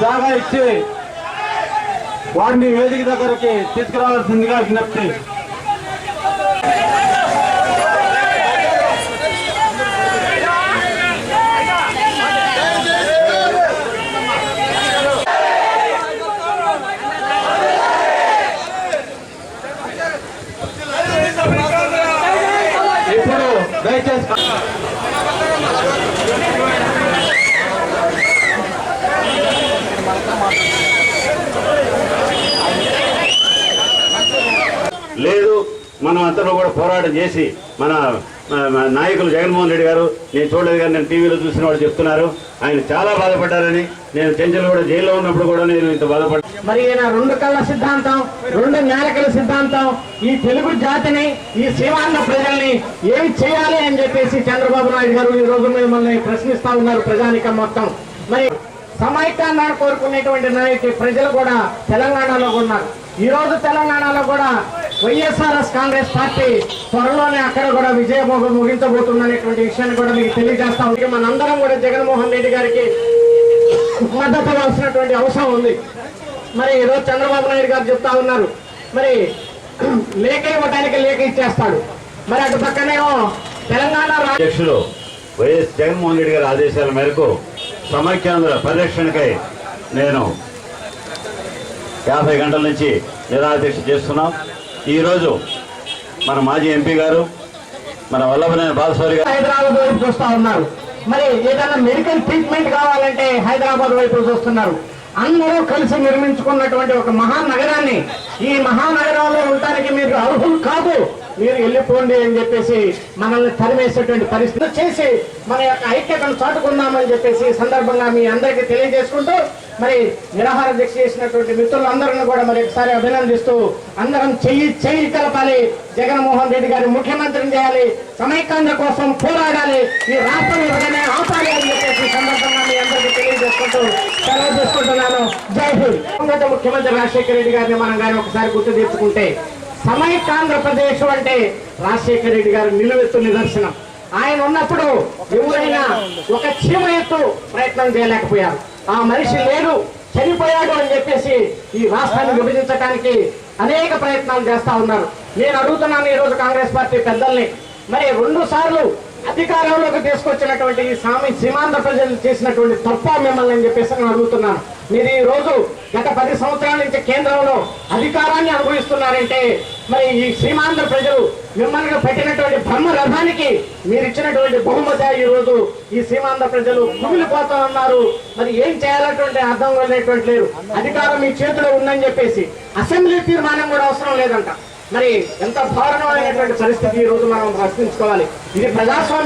జాగా ఇచ్చి వారిని వేదిక దగ్గరికి తీసుకురావాల్సిందిగా విజ్ఞప్తి. ఇప్పుడు దయచేసి లేదు, మనం అంతలో కూడా పోరాటం చేసి మన నాయకులు జగన్మోహన్ రెడ్డి గారు, నేను చూడలేదు కానీ నేను టీవీలో చూసిన వాళ్ళు చెప్తున్నారు, ఆయన చాలా బాధపడ్డారని. నేను చెంచల్ కూడా జైల్లో ఉన్నప్పుడు కూడా నేను ఇంత బాధపడ్డా. మరి ఈయన రెండు కళ్ళ సిద్ధాంతం, రెండు నేలకల సిద్ధాంతం, ఈ తెలుగు జాతిని, ఈ సీమాంధ్ర ప్రజల్ని ఏమి చేయాలి అని చెప్పేసి చంద్రబాబు నాయుడు గారు ఈ రోజు మిమ్మల్ని ప్రశ్నిస్తా ఉన్నారు ప్రజానికం మొత్తం. మరి సమైక్యాన్ని కోరుకునేటువంటి నాయకులు ప్రజలు కూడా తెలంగాణలో ఉన్నారు. ఈ రోజు తెలంగాణలో కూడా వైఎస్ఆర్ఎస్ కాంగ్రెస్ పార్టీ త్వరలోనే అక్కడ కూడా విజయమోహం ముగించబోతుందనేటువంటి విషయాన్ని కూడా మీకు తెలియజేస్తా ఉంది. మనందరం కూడా జగన్మోహన్ రెడ్డి గారికి మద్దతు ఇవ్వాల్సినటువంటి అవసరం ఉంది. మరి ఈరోజు చంద్రబాబు నాయుడు గారు చెప్తా ఉన్నారు, మరి లేఖ ఇవ్వడానికి లేఖ ఇచ్చేస్తాడు. మరి అటు పక్కనేమో తెలంగాణ అధ్యక్షులు వైఎస్ జగన్మోహన్ రెడ్డి గారి ఆదేశాల మేరకు సమైక్యాంధ్ర పరిరక్షణకై నేను 50 గంటల నుంచి నిరాదీక్ష చేస్తున్నాం. ఈరోజు మన మాజీ ఎంపీ గారు, మన వల్లభనేని బాలశౌరి గారు హైదరాబాద్ వైపు చూస్తా ఉన్నారు. మరి ఏదైనా మెడికల్ ట్రీట్మెంట్ కావాలంటే హైదరాబాద్ వైపు చూస్తున్నారు. అందరూ కలిసి నిర్మించుకున్నటువంటి ఒక మహానగరాన్ని, ఈ మహానగరంలో ఉండటానికి మీరు అర్హులు కాదు, మీరు వెళ్ళిపోండి అని చెప్పేసి మనల్ని తరిమేసేటువంటి పరిస్థితి చేసి మన యొక్క ఐక్యతను చాటుకుందామని చెప్పేసి సందర్భంగా మీ అందరికీ తెలియజేసుకుంటూ, మరి నిరాహార దీక్ష చేసినటువంటి మిత్రులందరినీ కూడా మరి ఒకసారి అభినందిస్తూ, అందరం చెయ్యి కలపాలి, జగన్మోహన్ రెడ్డి గారి ముఖ్యమంత్రిని చేయాలి, సమైక్యాంధ్ర కోసం పోరాడాలి, ఈ రాష్ట్రం ఎవరైనా ఆపాలి అని చెప్పేసి సందర్భంగా మీ అందరికీ తెలియజేసుకుంటూ సెలవు చేసుకుంటున్నాను. జై హింద్. ముఖ్యమంత్రి రాజశేఖర రెడ్డి గారిని మనం కానీ ఒకసారి గుర్తు తెచ్చుకుంటే, సమైక్యాంధ్రప్రదేశ్ అంటే రాజశేఖర రెడ్డి గారి నిలువెత్తు నిదర్శనం. ఆయన ఉన్నప్పుడు ఎవరైనా ఒక చీమ ఎత్తు ప్రయత్నం చేయలేకపోయారు. ఆ మనిషి లేడు, చనిపోయాడు అని చెప్పేసి ఈ రాష్ట్రాన్ని విభజించడానికి అనేక ప్రయత్నాలు చేస్తా ఉన్నారు. నేను అడుగుతున్నాను ఈరోజు కాంగ్రెస్ పార్టీ పెద్దల్ని, మరి 2 సార్లు అధికారంలోకి తీసుకొచ్చినటువంటి ఈ సీమాంధ్ర ప్రజలు చేసినటువంటి తప్ప మిమ్మల్ని అని చెప్పేసి నేను అడుగుతున్నాను. మీరు ఈ రోజు గత 10 సంవత్సరాల నుంచి కేంద్రంలో అధికారాన్ని అనుభవిస్తున్నారంటే, మరి ఈ సీమాంధ్ర ప్రజలు మిమ్మల్ని పెట్టినటువంటి బ్రహ్మ రథానికి మీరు ఇచ్చినటువంటి బహుమతి ఈ రోజు ఈ సీమాంధ్ర ప్రజలు కుమిలిపోతా ఉన్నారు. మరి ఏం చేయాలటువంటి అర్థం అనేటువంటి లేరు. అధికారం మీ చేతిలో ఉందని చెప్పేసి అసెంబ్లీ తీర్మానం కూడా అవసరం లేదంట. మరి ఎంత దారుణమైనటువంటి పరిస్థితి ఈ రోజు మనం ప్రశ్నించుకోవాలి. ఇది ప్రజాస్వామ్యం.